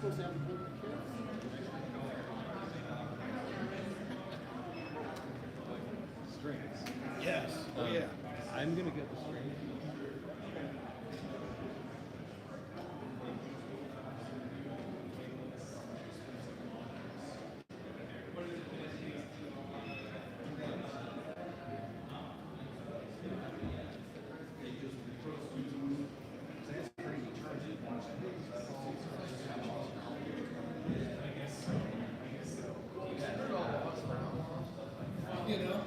supposed to have the Strings. Yes. Oh yeah. I'm gonna get the strings. You know.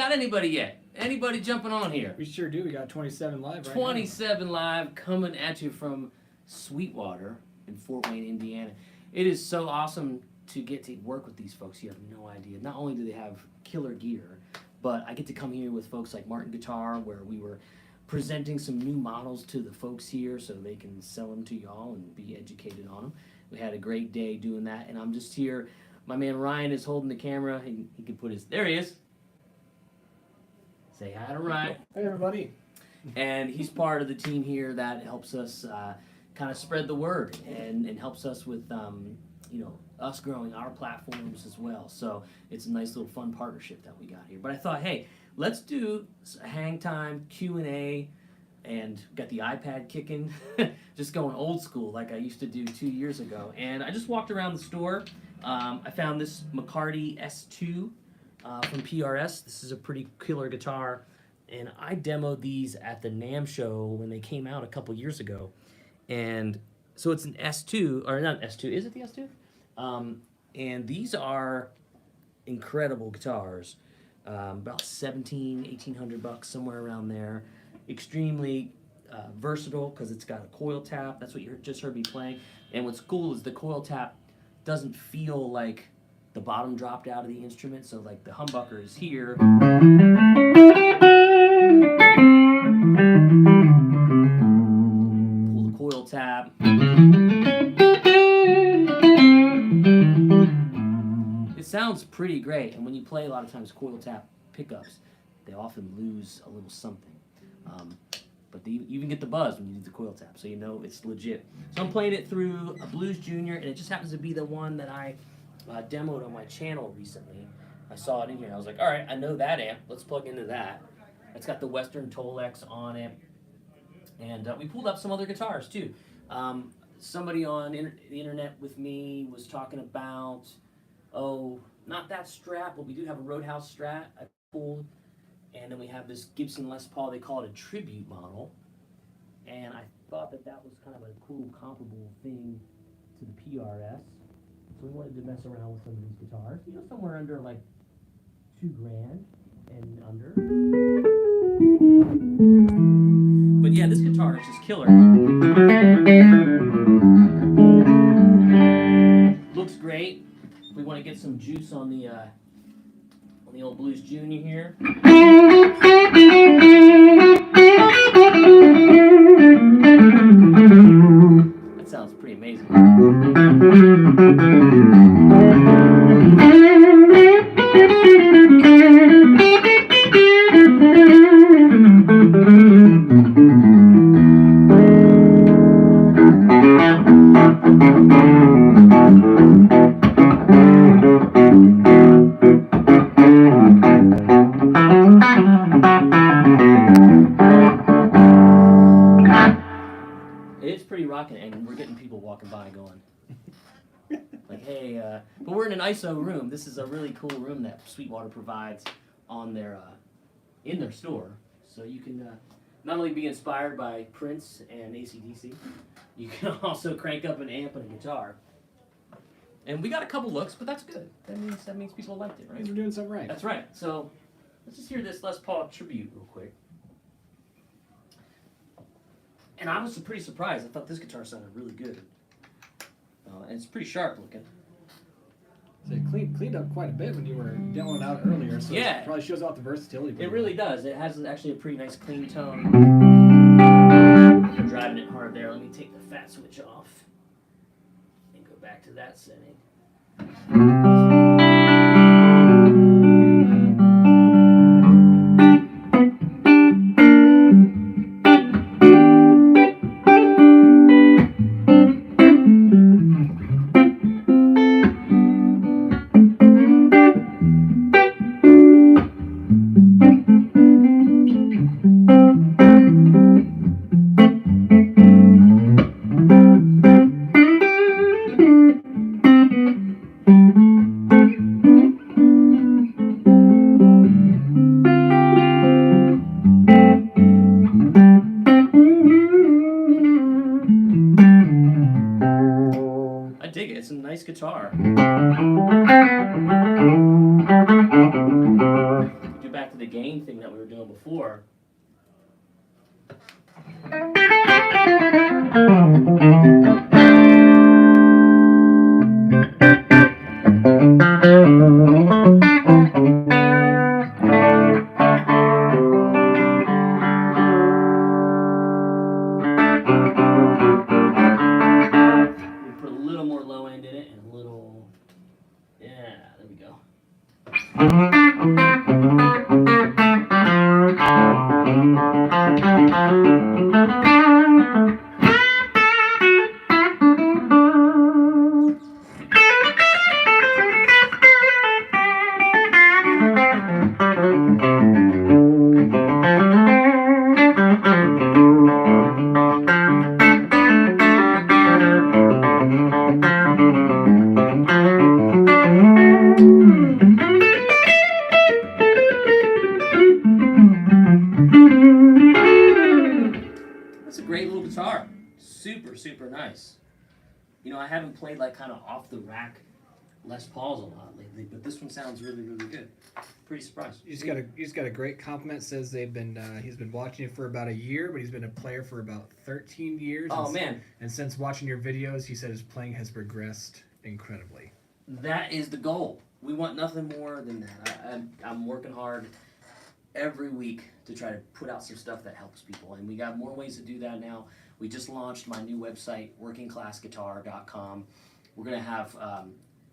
Anybody yet? Anybody jumping on here? We sure do. We got 27 live right 27 live coming at you from Sweetwater in Fort Wayne, Indiana. It is so awesome to get to work with these folks. You have no idea. Not only do they have killer gear, but I get to come here with folks like Martin Guitar, where we were presenting some new models to the folks here so they can sell them to y'all and be educated on them. We had a great day doing that, and I'm just here. My man Ryan is holding the camera. He can put his... There he is. Say hi to Ryan. Hey, everybody. And he's part of the team here that helps us kind of spread the word and helps us with, us growing our platforms as well. So it's a nice little fun partnership that we got here. But I thought, hey, let's do a hang time, Q&A, and got the iPad kicking, just going old school like I used to do 2 years ago. And I just walked around the store. I found this McCarty S2. From PRS. This is a pretty killer guitar, and I demoed these at the NAMM show when they came out a couple years ago. And so it's an S2, or not S2, is it the S2? And these are incredible guitars, about $1,800 somewhere around there. Extremely versatile because it's got a coil tap. That's what you just heard me playing. And what's cool is the coil tap doesn't feel like the bottom dropped out of the instrument, so like the humbucker is here. Pull the coil tab. It sounds pretty great, and when you play a lot of times coil tap pickups, they often lose a little something. But you even get the buzz when you do the coil tap, so you know it's legit. So I'm playing it through a Blues Junior, and it just happens to be the one that I demoed on my channel recently. I saw it in here. I was like, all right, I know that amp. Let's plug into that. It's got the Western Tolex on it. And we pulled up some other guitars, too. Somebody on the internet with me was talking about, not that Strat, but we do have a Roadhouse Strat I pulled. And then we have this Gibson Les Paul. They call it a tribute model. And I thought that was kind of a cool, comparable thing to the PRS. So we wanted to mess around with some of these guitars. Somewhere under like $2,000 and under. But yeah, this guitar is just killer. Looks great. We want to get some juice on the old Blues Junior here. That sounds pretty amazing. It's pretty rocking, and we're getting people walking by going, like, hey, but we're in an ISO room. This is a really cool room that Sweetwater provides on their, in their store. So you can not only be inspired by Prince and AC/DC, you can also crank up an amp and a guitar. And we got a couple looks, but that's good. That means people liked it, right? We're doing something right. That's right. So let's just hear this Les Paul tribute real quick. And I was pretty surprised. I thought this guitar sounded really good. And it's pretty sharp looking. So it cleaned up quite a bit when you were demoing out earlier, so Yeah. it probably shows off the versatility. It really does. It has actually a pretty nice clean tone. I'm driving it hard there. Let me take the fat switch off and go back to that setting. I dig it. It's a nice guitar. Do back to the gain thing that we were doing before. Put a little more low end in it and a little, yeah, there we go. That's a great little guitar. Super, super nice. I haven't played like kind of off the rack Les Pauls a lot lately, but this one sounds really, really good. Pretty surprised. He's got a great compliment. Says he's been watching you for about a year, but he's been a player for about 13 years. Oh man! And since watching your videos, he said his playing has progressed incredibly. That is the goal. We want nothing more than that. I'm working hard every week to try to put out some stuff that helps people, and we got more ways to do that now. We just launched my new website, workingclassguitar.com. We're gonna have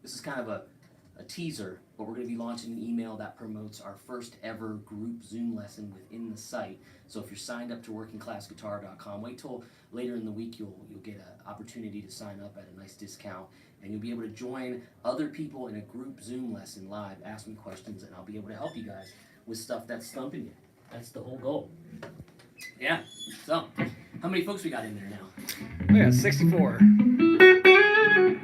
this is kind of a a teaser, but we're going to be launching an email that promotes our first ever group Zoom lesson within the site. So if you're signed up to workingclassguitar.com, wait till later in the week. You'll get an opportunity to sign up at a nice discount, and you'll be able to join other people in a group Zoom lesson live, ask me questions, and I'll be able to help you guys with stuff that's stumping you. That's the whole goal. Yeah. So, how many folks we got in there now? We got 64.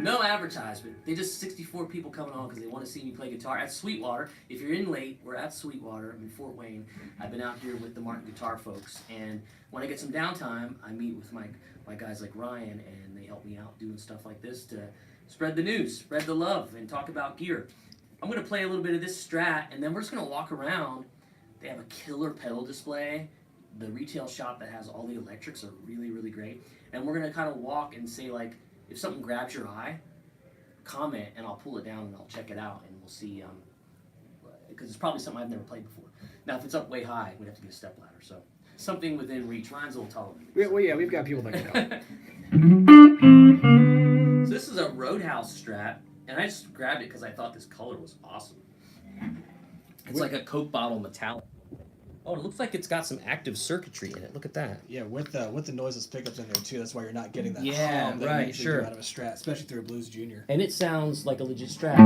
No advertisement. They just 64 people coming on because they want to see me play guitar at Sweetwater. If you're in late, we're at Sweetwater in Fort Wayne. I've been out here with the Martin Guitar folks, and when I get some downtime, I meet with my guys like Ryan, and they help me out doing stuff like this to spread the news, spread the love, and talk about gear. I'm going to play a little bit of this Strat, and then we're just going to walk around. They have a killer pedal display. The retail shop that has all the electrics are really, really great. And we're going to kind of walk and say, like, if something grabs your eye, comment, and I'll pull it down and I'll check it out, and we'll see, because it's probably something I've never played before. Now, if it's up way high, we'd have to get a step ladder, so something within reach. Ryan's a little taller than me. Well, yeah, we've got people that can help. So this is a Roadhouse Strat, and I just grabbed it because I thought this color was awesome. It's like a Coke bottle metallic. Oh, it looks like it's got some active circuitry in it. Look at that. Yeah, with the noiseless pickups in there too. That's why you're not getting that Yeah, hum that right, you usually sure. do out of a Strat, especially through a Blues Junior. And it sounds like a legit Strat.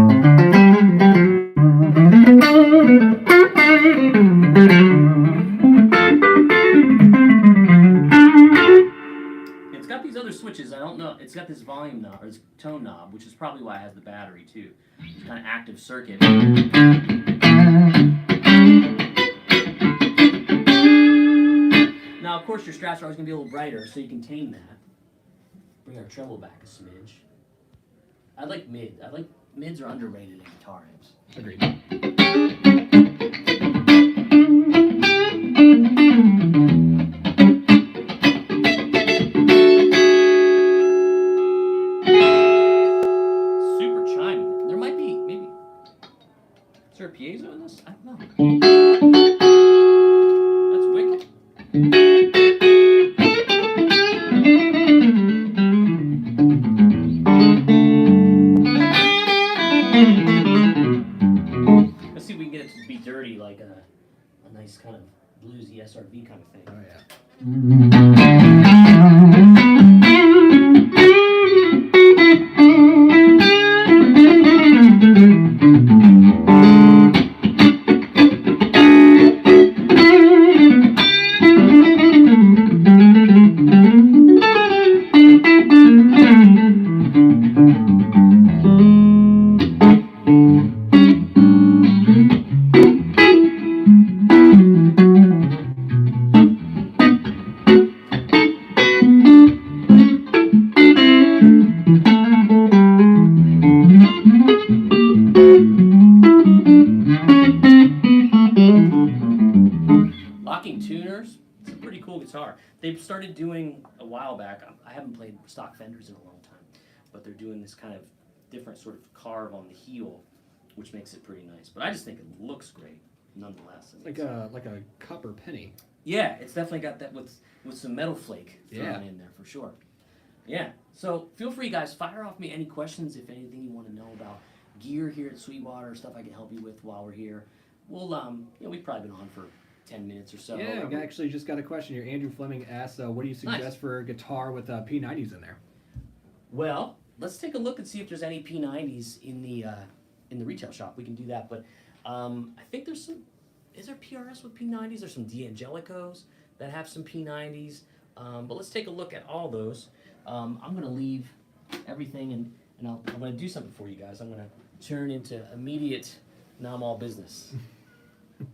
It's got these other switches. I don't know. It's got this volume knob, or this tone knob, which is probably why it has the battery too. It's kind of active circuit. Now, of course, your Strats are always going to be a little brighter, so you can tame that. Bring our treble back a smidge. I like mid. I like mids are underrated in guitar amps. Agreed. Super chimey. There might be, maybe. Is there a piezo in this? I don't know. That's wicked. Let's see if we can get it to be dirty, like a nice kind of bluesy SRV kind of thing. Oh, yeah. Locking tuners, it's a pretty cool guitar. They've started doing a while back. I haven't played stock Fenders in a long time, but they're doing this kind of different sort of carve on the heel, which makes it pretty nice. But I just think it looks great, nonetheless. Like a copper penny. Yeah, it's definitely got that with some metal flake thrown Yeah. in there for sure. Yeah, so feel free, guys, fire off me any questions if anything you want to know about gear here at Sweetwater, stuff I can help you with while we're here. We'll we've probably been on for 10 minutes or so. Yeah, I actually just got a question here. Andrew Fleming asks, what do you suggest Nice. for a guitar with P90s in there? Well, let's take a look and see if there's any P90s in the retail shop. We can do that, but I think there's some. Is there PRS with P90s? There's some D'Angelicos that have some P90s, but let's take a look at all those. I'm gonna leave everything and I'm gonna do something for you guys. I'm gonna turn into immediate all business. I'm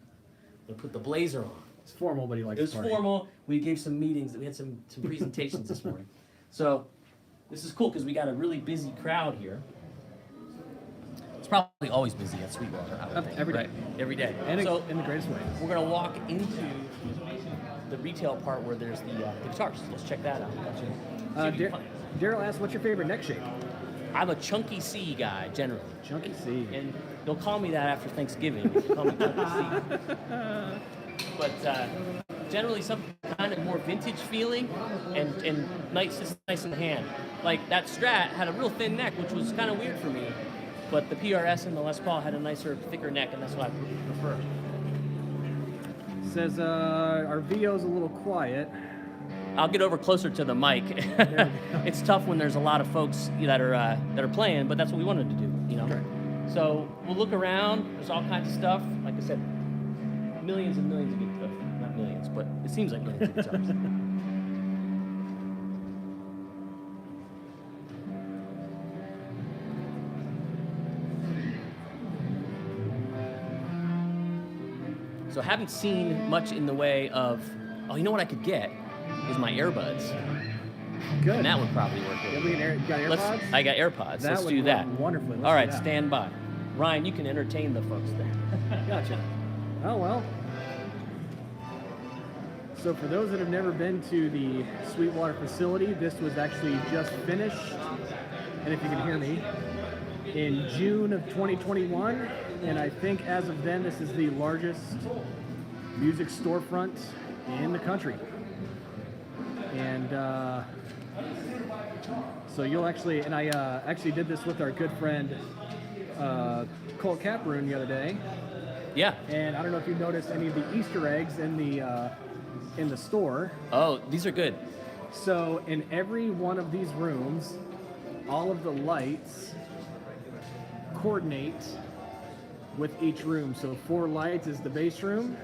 gonna put the blazer on. It's formal, but he likes It was to party. formal. We gave some meetings. We had some presentations this morning. So this is cool because we got a really busy crowd here. It's probably always busy at Sweetwater, I would think. Every day. Right? Every day. And So in the greatest way. we're going to walk into the retail part where there's the guitars. Let's check that out. See what we can find. Daryl asks, what's your favorite neck shape? I'm a chunky C guy, generally. Chunky C. And they'll call me that after Thanksgiving. If you call me chunky C. But generally some kind of more vintage feeling and nice, just nice in the hand. Like that Strat had a real thin neck, which was kind of weird for me. but the PRS and the Les Paul had a nicer, thicker neck, and that's what I prefer. Says our VO's a little quiet. I'll get over closer to the mic. It's tough when there's a lot of folks that are playing, but that's what we wanted to do, you know. Right. So we'll look around. There's all kinds of stuff. Like I said, millions and millions of guitars. Not millions, but it seems like millions of guitars. So I haven't seen much in the way of, oh, you know what I could get is my earbuds. Good. And that would probably work You really got AirPods? I got AirPods. Let's would do work that. Wonderfully. Let's All do right, that. stand by. Ryan, you can entertain the folks there. Gotcha. Oh, well. So for those that have never been to the Sweetwater facility, this was actually just finished, and if you can hear me, in June of 2021. And I think as of then, this is the largest music storefront in the country. And so you'll actually, and I actually did this with our good friend Colt Caparoon the other day. Yeah. And I don't know if you noticed any of the Easter eggs in the store. Oh, these are good. So in every one of these rooms, all of the lights coordinate with each room. So 4 lights is the bass room,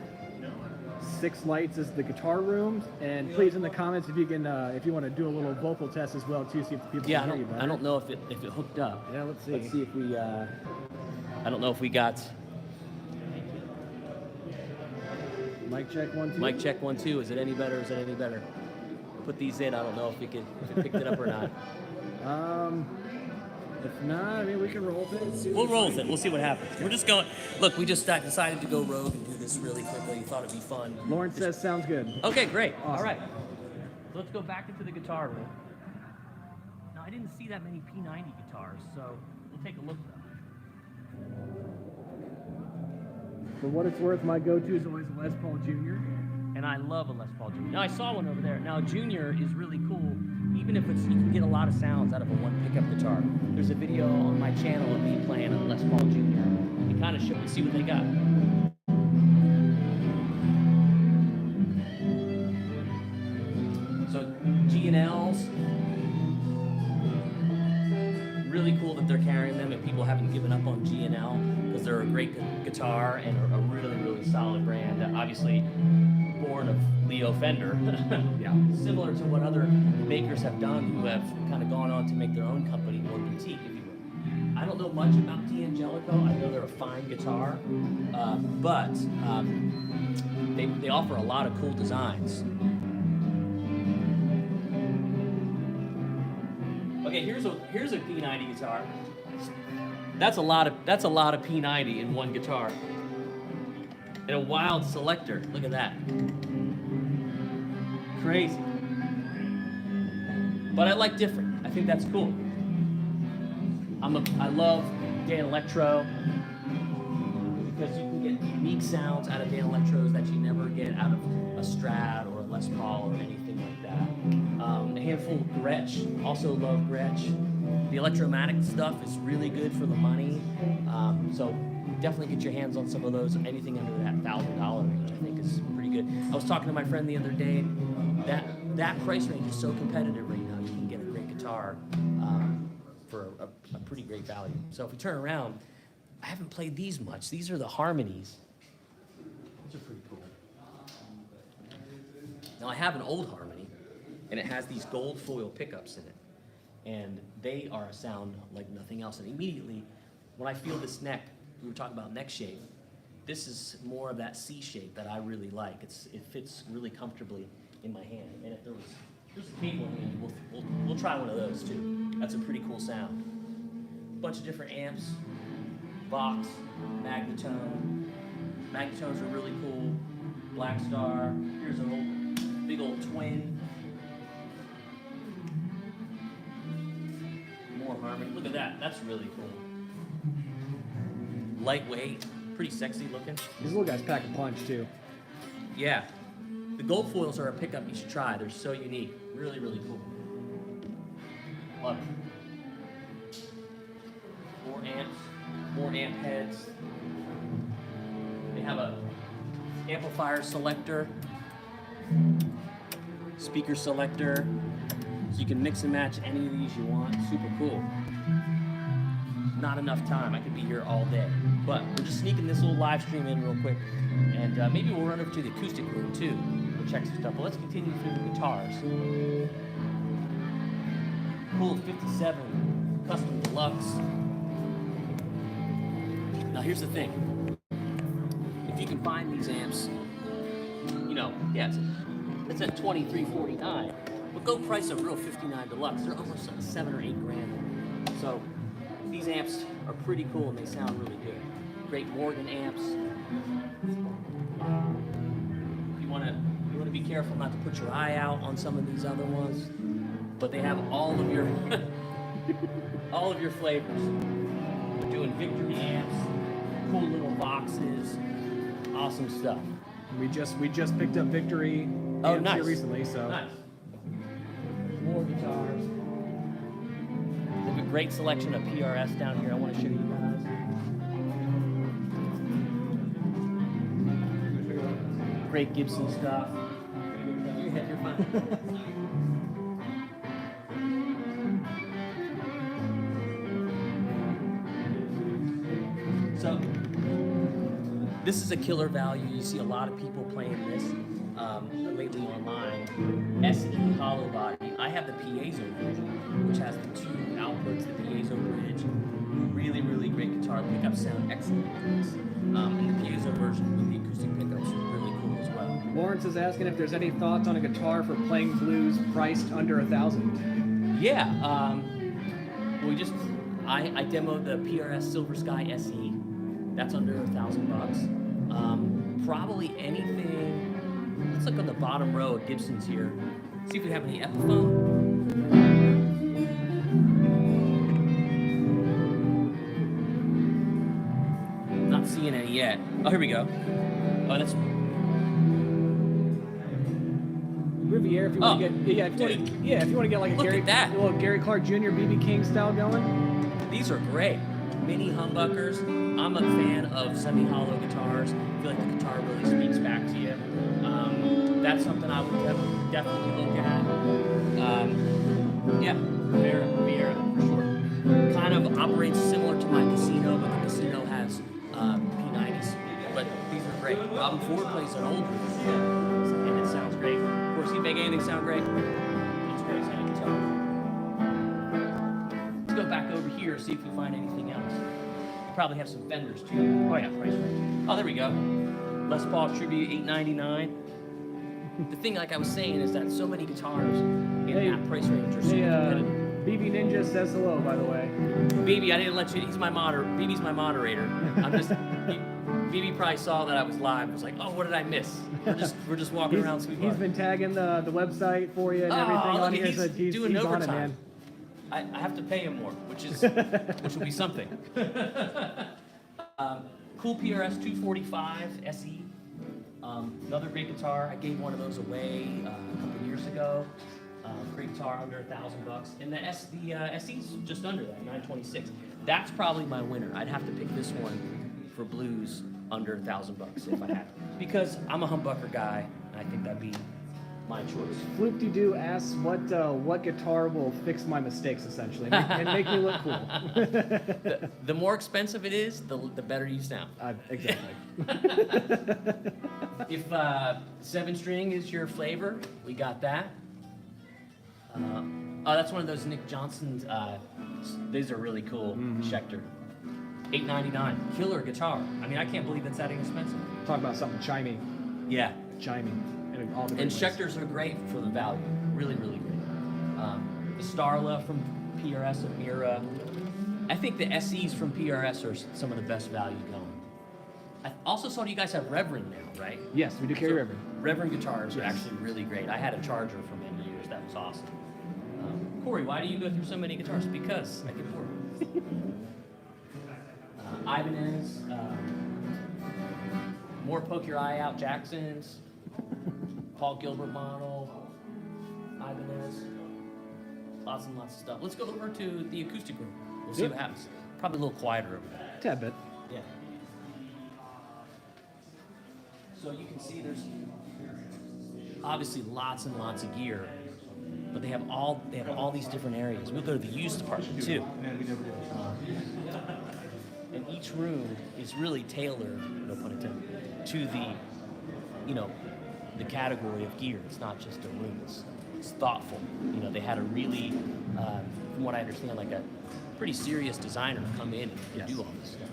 6 lights is the guitar room, and please in the comments if you can, if you want to do a little vocal test as well too, see if people Yeah, can hear you better. I don't know if it hooked up. Yeah, let's see. Let's see if we. I don't know if we got Mic check 1 2. mic check 1 2. Is it any better? Is it any better? Put these in. I don't know if it picked it up or not. If not, I mean we can roll with it. We'll roll with it. We'll see what happens. We're just going. Look, we just decided to go rogue and do this really quickly. Thought it'd be fun. Lawrence says sounds good. Okay, great. Awesome. All right. So let's go back into the guitar room. Now, I didn't see that many P90 guitars, so we'll take a look though. For what it's worth, my go-to is always a Les Paul Jr. And I love a Les Paul Jr. Now, I saw one over there. Now, a Junior is really cool, even if you can get a lot of sounds out of a one pickup guitar. There's a video on my channel of me playing a Les Paul Jr. and kind of see what they got. So, G&Ls, really cool that they're carrying them and people haven't given up on G&L because they're a great guitar and a really, really solid brand. Obviously, born of Leo Fender. Yeah. Similar to what other makers have done who have kind of gone on to make their own company more boutique, if you will. I don't know much about D'Angelico. I know they're a fine guitar, but they offer a lot of cool designs. Okay, here's a P90 guitar. That's a lot of P90 in one guitar. And a wild selector. Look at that. Crazy. But I like different. I think that's cool. I love Dan Electro because you can get unique sounds out of Dan Electros that you never get out of a Strat or a Les Paul or anything like that. A handful of Gretsch. Also love Gretsch. The Electromatic stuff is really good for the money. So definitely get your hands on some of those. Anything under that $1,000 range, I think, is pretty good. I was talking to my friend the other day. That price range is so competitive right now. You can get a great guitar for a pretty great value. So if we turn around, I haven't played these much. These are the Harmonies. These are pretty cool. Now I have an old Harmony, and it has these gold foil pickups in it, and they are a sound like nothing else. And immediately, when I feel this neck, we were talking about neck shape. This is more of that C shape that I really like. It fits really comfortably in my hand. And if there's a cable handy, we'll try one of those too. That's a pretty cool sound. Bunch of different amps, Vox, Magnatone. Magnatones are really cool. Black Star. Here's an big old twin. More Harmony. Look at that. That's really cool. Lightweight, pretty sexy looking. These little guys pack a punch too. Yeah. The gold foils are a pickup you should try. They're so unique. Really, really cool. Love it. 4 amps. more amp heads. They have a amplifier selector, speaker selector, so you can mix and match any of these you want. Super cool. Not enough time. I could be here all day. But we're just sneaking this little live stream in real quick, and maybe we'll run over to the acoustic room too. We'll check some stuff. But let's continue through the guitars. Cool 57 custom deluxe. Now here's the thing. If you can find these amps, you know, yeah, it's at $23.49, but go price a real 59 deluxe. They're almost like $7 or $8 grand. So these amps are pretty cool and they sound really good. Great Morgan amps. You want to be careful not to put your eye out on some of these other ones, but they have all of your all of your flavors. We're doing Victory amps, cool little boxes, awesome stuff. We just picked up Victory amps nice. here recently, so Nice. More guitars. They have a great selection of PRS down here. I want to show you guys. Great Gibson stuff. You're fine. So, this is a killer value. You see a lot of people playing this lately online. SE hollow body. I have the piezo version, which has the two outputs, the piezo bridge. Really, really great guitar pickups, sound excellent. And the piezo version with the acoustic pickups are really cool as well. Lawrence is asking if there's any thoughts on a guitar for playing blues priced under $1,000. Yeah, I demoed the PRS Silver Sky SE. That's under $1,000. Probably anything. Let's look on the bottom row of Gibsons here. See if we have any Epiphone. Not seeing any yet. Oh, here we go. Oh, that's. Riviera, if you want to get, if you want to get like a Look Gary, at that. little Gary Clark Jr. BB King style going. These are great. Mini humbuckers. I'm a fan of semi-hollow guitars. I feel like the guitar really speaks back to you. That's something I would definitely look at. Yeah, Riviera for sure. Kind of operates similar to my Casino, but the Casino has P90s. But these are great. Robin Ford plays an old one, and it sounds great. Of course, he make anything sound great. It's great sounding guitar. Let's go back over here, see if we find anything else. We probably have some Fenders too. Oh yeah, price range. Oh, there we go. Les Paul Tribute $899. The thing, like I was saying, is that so many guitars in that price range are so competitive. BB Ninja says hello, by the way. BB, I didn't let you. BB's my moderator. I'm just. BB probably saw that I was live. Was like, oh, what did I miss? We're just walking around Sweetwater. He's been tagging the website for you and everything on here. He's So he's doing he's overtime. on it, man. I have to pay him more, which will be something. Cool PRS 245 SE. Another great guitar. I gave one of those away a couple years ago. Great guitar, under $1,000, and the SE's just under that, 926. That's probably my winner. I'd have to pick this one for blues under $1,000 if I had, because I'm a humbucker guy, and I think that'd be my choice. Floop-de-doo asks what guitar will fix my mistakes, essentially, and make me look cool. The more expensive it is, the better you sound. Exactly. If 7-string is your flavor, we got that. That's one of those Nick Johnson's. These are really cool. Schecter. $899. Killer guitar. I mean, I can't believe it's that inexpensive. Talk about something chiming. Yeah. Chiming. In all the And ways. Schecters are great for the value. Really, really great. The Starla from PRS and Mira. I think the SEs from PRS are some of the best value going. I also saw you guys have Reverend now, right? Yes, we do carry Reverend. Reverend guitars are actually really great. I had a Charger for many years. That was awesome. Corey, why do you go through so many guitars? Because I get bored. Ibanez, more Poke Your Eye Out Jacksons, Paul Gilbert model, Ibanez, lots and lots of stuff. Let's go over to the acoustic room. We'll see what happens. Probably a little quieter over there. Tad bit. Yeah. So you can see there's obviously lots and lots of gear, but they have all these different areas. We'll go to the used department too. And each room is really tailored, no pun intended, to the, the category of gear. It's not just a room. It's thoughtful. They had a really, from what I understand, like a pretty serious designer come in and do all this stuff.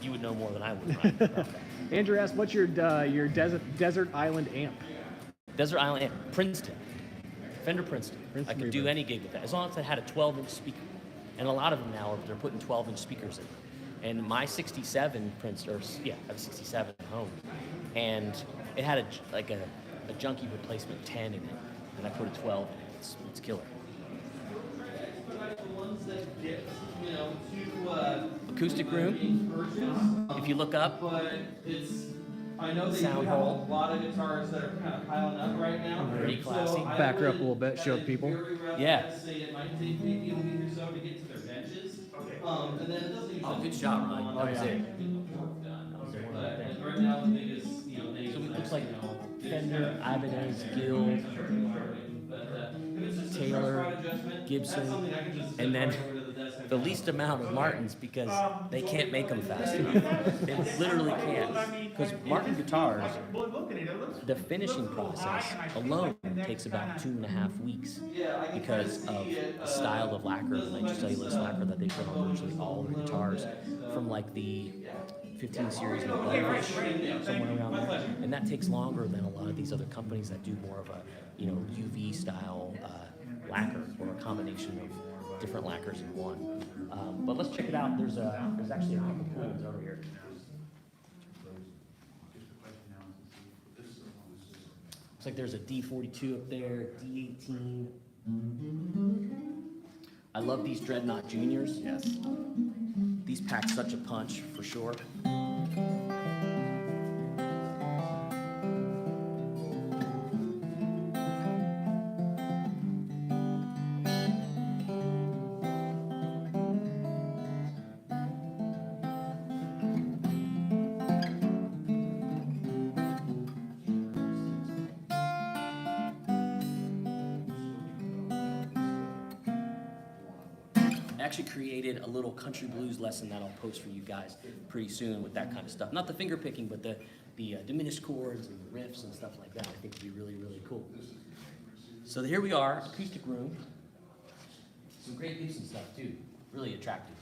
You would know more than I would, Ryan, about that. Andrew asked, "What's your desert island amp?" Desert Island amp, Princeton, Fender Princeton. I could do any gig with that as long as I had a 12-inch speaker. And a lot of them now they're putting 12-inch speakers in. And my 67 Princeton, I have a 67 at home, and it had a junky replacement 10 in it, and I put a 12 in it. It's killer. Acoustic room. If you look up, I know that sound you have hole. a lot of guitars that are kind of piling up right now. Pretty classy. So I Back her up would a little bit, show the people. very rarely Yeah. say it might take maybe a week or so to get to their benches. Okay. And then it doesn't usually. Oh, good shot, Ryan. That was it. Get the work done. But right now the biggest, thing. So it looks like Fender, Ibanez, Guild, Taylor, Gibson, and then the least amount of Martins because they can't make them fast enough. They literally can't. Because Martin guitars, the finishing process alone takes about 2.5 weeks because of the style of lacquer, nitrocellulose lacquer that they put on virtually all their guitars from like the 15 series and above, somewhere around there. And that takes longer than a lot of these other companies that do more of a, UV style lacquer or a combination of different lacquers in one. But let's check it out. There's actually a couple cool ones over here. Looks like there's a D42 up there, D18. I love these Dreadnought Juniors. Yes. These pack such a punch for sure. Actually created a little country blues lesson that I'll post for you guys pretty soon with that kind of stuff. Not the finger picking, but the diminished chords and the riffs and stuff like that. I think would be really, really cool. So here we are, acoustic room. Some great Gibson stuff too. Really attractive.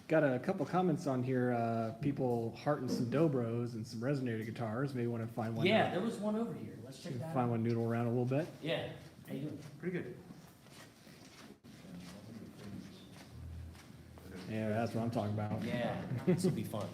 Got a couple comments on here. People hearting some Dobros and some resonator guitars. Maybe want to find one. Yeah, there was one over here. Let's check that Find out. one, noodle around a little bit. Yeah. How you doing? Pretty good. Yeah, that's what I'm talking about. Yeah, this will be fun.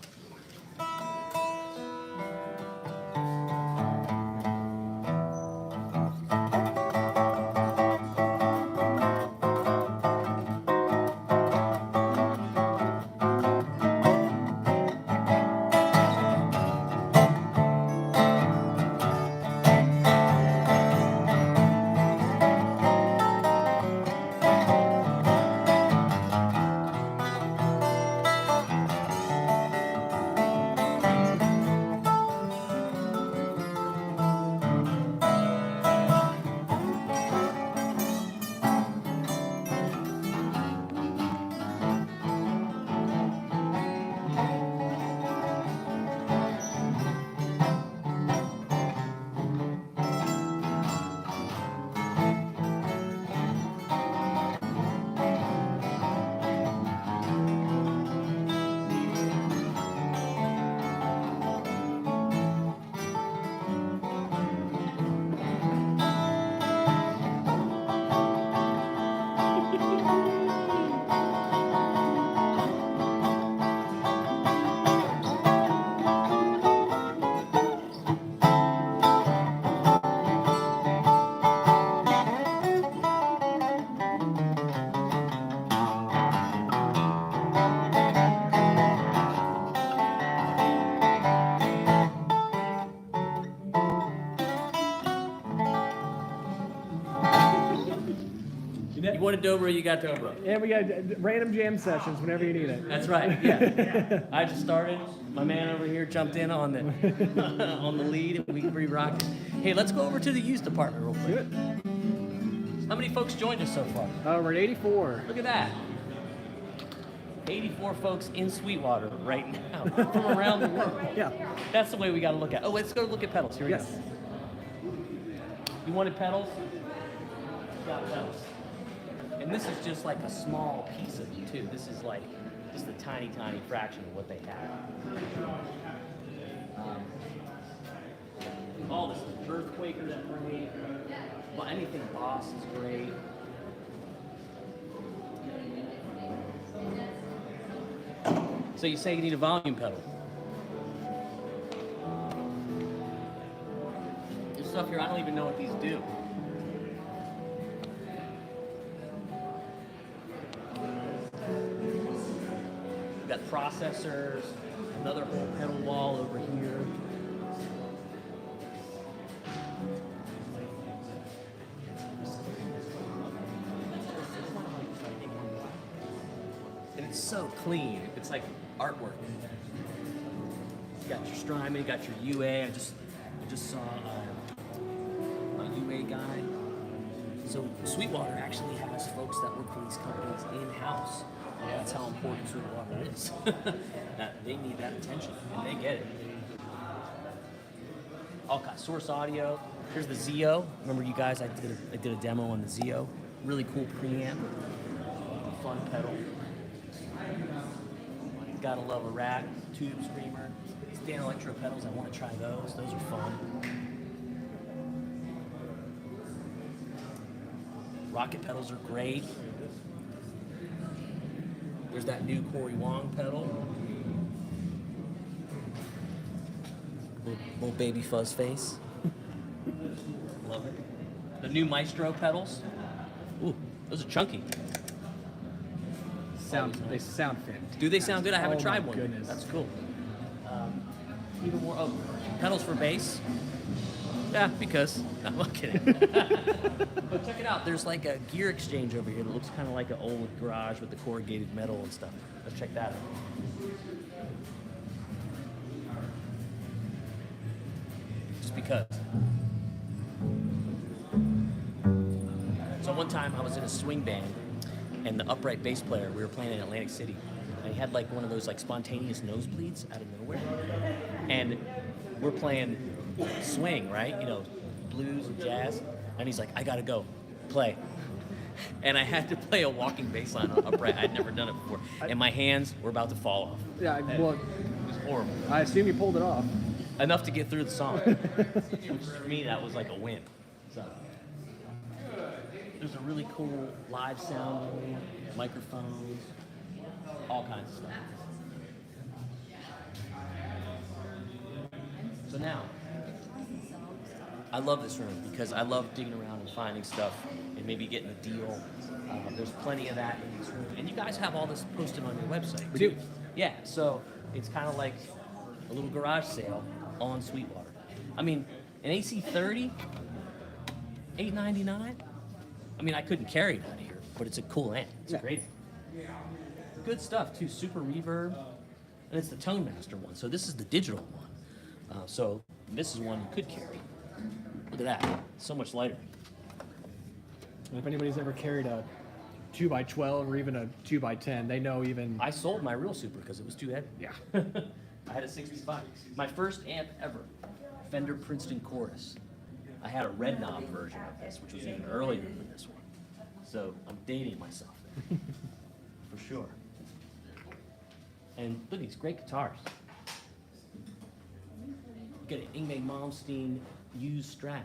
want a dobro, you got dobro. Yeah, we got random jam sessions whenever you need it. That's right. Yeah. I just started. My man over here jumped in on the on the lead, and we rocked it. Hey, let's go over to the used department real Do quick. it. How many folks joined us so far? We're at 84. Look at that. 84 folks in Sweetwater right now from around the world. Yeah. That's the way we got to look at it. Oh, let's go look at pedals. Here we Yes. go. You wanted pedals? Got pedals. And this is just like a small piece of it too. This is like just a tiny, tiny fraction of what they have. All this Earthquaker's great. Well, anything Boss is great. So you say you need a volume pedal. There's stuff here, I don't even know what these do. We've got processors, another whole pedal wall over here. And it's so clean. It's like artwork. You got your Strymon, you got your UA. I just saw a UA guy. So Sweetwater actually has folks that work for these companies in-house. That's how important Sweetwater is. That they need that attention, and they get it. All kinds. Source audio. Here's the Zio. Remember you guys? I did a demo on the Zio. Really cool preamp. Fun pedal. Gotta love a Rat, Tube Screamer. These Dan Electro pedals, I want to try those. Those are fun. Rockett pedals are great. There's that new Corey Wong pedal. Little baby fuzz face. Love it. The new Maestro pedals. Ooh, those are chunky. They sound fantastic. Do they sound good? I haven't Oh tried my one. goodness. That's cool. Even more. Oh, pedals for bass. Yeah, because. No, I'm kidding. But check it out. There's like a gear exchange over here that looks kind of like an old garage with the corrugated metal and stuff. Let's check that out. Just because. So one time I was in a swing band, and the upright bass player, we were playing in Atlantic City, and he had like one of those like spontaneous nosebleeds out of nowhere. And we're playing swing, right? You know, blues and jazz. And he's like, I gotta go, play. And I had to play a walking bass line on upright. I'd never done it before. And my hands were about to fall off. Yeah, well, It was horrible. I assume you pulled it off. Enough to get through the song. For me, that was like a win. So. There's a really cool live sound room, microphones, all kinds of stuff. So now, I love this room because I love digging around and finding stuff and maybe getting a deal. There's plenty of that in this room. And you guys have all this posted on your website. We too. do. Yeah, so it's kind of like a little garage sale on Sweetwater. I mean, an AC30, $8.99. I mean, I couldn't carry it out of here, but it's a cool amp. It's Yeah. great. Good stuff too. Super reverb, and it's the Tone Master one. So this is the digital one. So this is one you could carry. Look at that. So much lighter. And if anybody's ever carried a 2x12 or even a 2x10, they know even. I sold my real Super because it was too heavy. Yeah. I had a 65. My first amp ever, Fender Princeton Chorus. I had a red knob version of this, which was even earlier than this one. So I'm dating myself there, for sure. And look at these great guitars. Get an Ingve Malmsteen used Strat.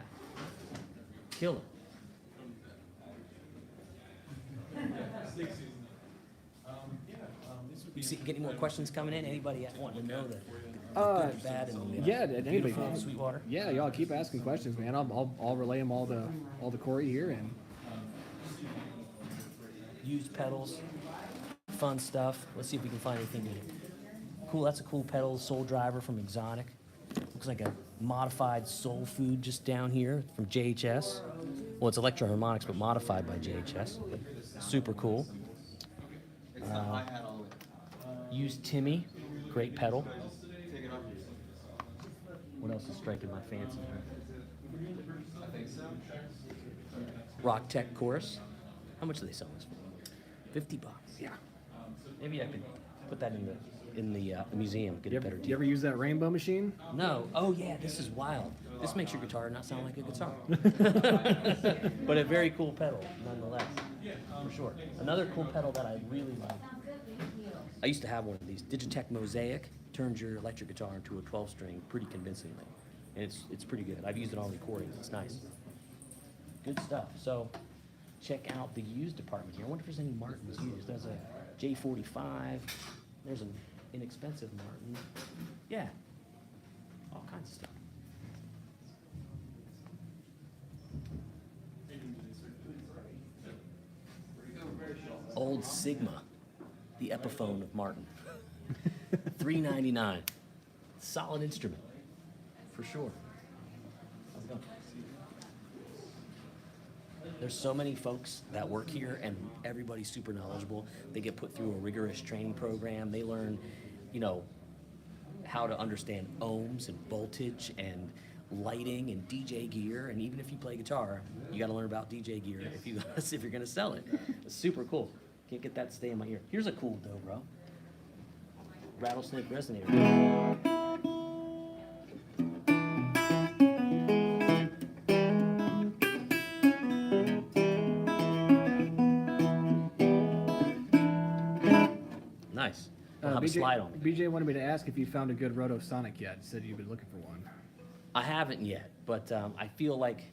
Killer. You see, get any more questions coming in? Anybody wanting to know the good and bad and the Yeah, anybody. beautiful in Sweetwater? Yeah, y'all keep asking questions, man. I'll relay them all to Corey here, and Used pedals, fun stuff. Let's see if we can find anything good. Cool, that's a cool pedal, Soul Driver from Exotic. Looks like a modified soul food just down here from JHS. Well, it's Electro Harmonics, but modified by JHS. super cool. Used Timmy, great pedal. What else is striking my fancy here? Rock Tech Chorus. How much do they sell this for? $50. Yeah. Maybe I could put that in the museum. Get a better You deal. ever use that rainbow machine? No. Oh yeah, this is wild. This makes your guitar not sound like a guitar. But a very cool pedal, nonetheless. For sure. Another cool pedal that I really like. I used to have one of these. Digitech Mosaic turns your electric guitar into a 12-string pretty convincingly. And it's pretty good. I've used it on recordings. It's nice. Good stuff. So check out the used department here. I wonder if there's any Martins used. There's a J45. There's an inexpensive Martin. Yeah. All kinds of stuff. Old Sigma, the Epiphone of Martin. $3.99. Solid instrument, for sure. How's it going? There's so many folks that work here, and everybody's super knowledgeable. They get put through a rigorous training program. They learn, how to understand ohms and voltage and lighting and DJ gear. And even if you play guitar, you got to learn about DJ gear if you're gonna sell it. It's super cool. Can't get that to stay in my ear. Here's a cool dobro. Rattlesnake resonator. Nice. I'll have a slide on it. BJ wanted me to ask if you found a good Rotosonic yet. Said you've been looking for one. I haven't yet, but I feel like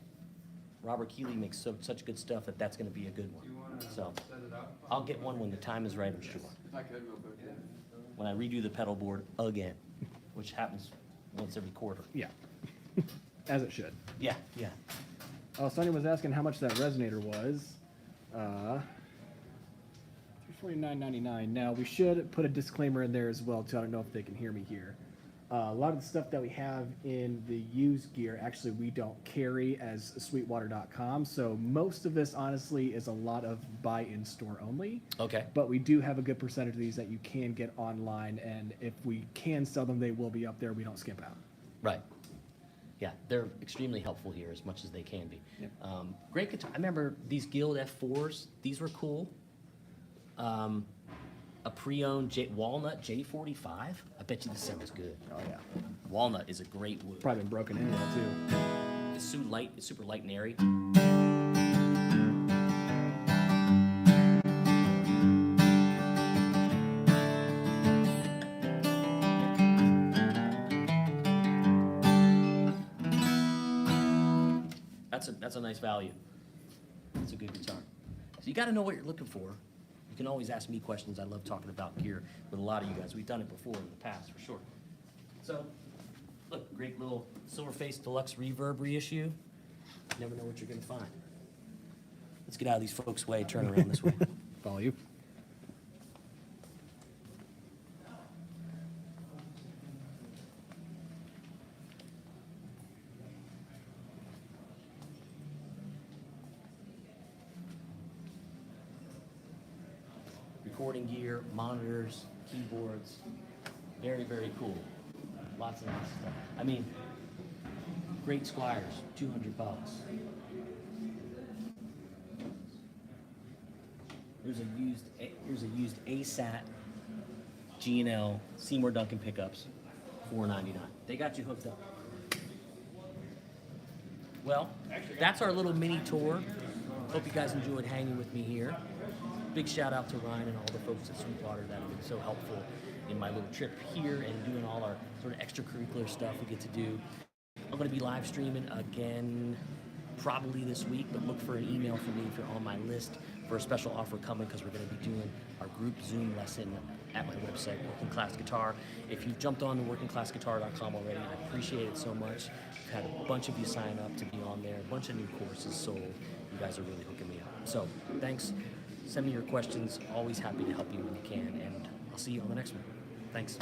Robert Keeley makes such good stuff that's going to be a good one. So I'll get one when the time is right, I'm sure. If I could real quick. When I redo the pedal board again, which happens once every quarter. Yeah. As it should. Yeah. Oh, Sonny was asking how much that resonator was. $249.99. Now, we should put a disclaimer in there as well, too. I don't know if they can hear me here. A lot of the stuff that we have in the used gear, actually, we don't carry as Sweetwater.com. So most of this, honestly, is a lot of buy in store only. Okay. But we do have a good percentage of these that you can get online. And if we can sell them, they will be up there. We don't skimp out. Right. Yeah, they're extremely helpful here as much as they can be. Yep. Great guitar. I remember these Guild F4s. These were cool. A pre-owned Walnut J45. I bet you this sounds good. Oh, yeah. Walnut is a great wood. Probably been broken in well, too. It's super light and airy. That's a nice value. That's a good guitar. So you got to know what you're looking for. You can always ask me questions. I love talking about gear with a lot of you guys. We've done it before in the past, for sure. So, look, great little Silverface Deluxe Reverb reissue. You never know what you're going to find. Let's get out of these folks' way, turn around this way. Follow you. Recording gear, monitors, keyboards. Very, very cool. Lots and lots of stuff. I mean, great Squires, $200. Here's a used ASAT G&L Seymour Duncan pickups, $4.99. They got you hooked up. Well, that's our little mini tour. Hope you guys enjoyed hanging with me here. Big shout out to Ryan and all the folks at Sweetwater that have been so helpful in my little trip here and doing all our sort of extracurricular stuff we get to do. I'm going to be live streaming again probably this week, but look for an email from me if you're on my list for a special offer coming, because we're going to be doing our group Zoom lesson at my website, Working Class Guitar. If you've jumped on to workingclassguitar.com already, I appreciate it so much. We've had a bunch of you sign up to be on there, a bunch of new courses sold. You guys are really hooking me up. So thanks. Send me your questions. Always happy to help you when you can, and I'll see you on the next one. Thanks.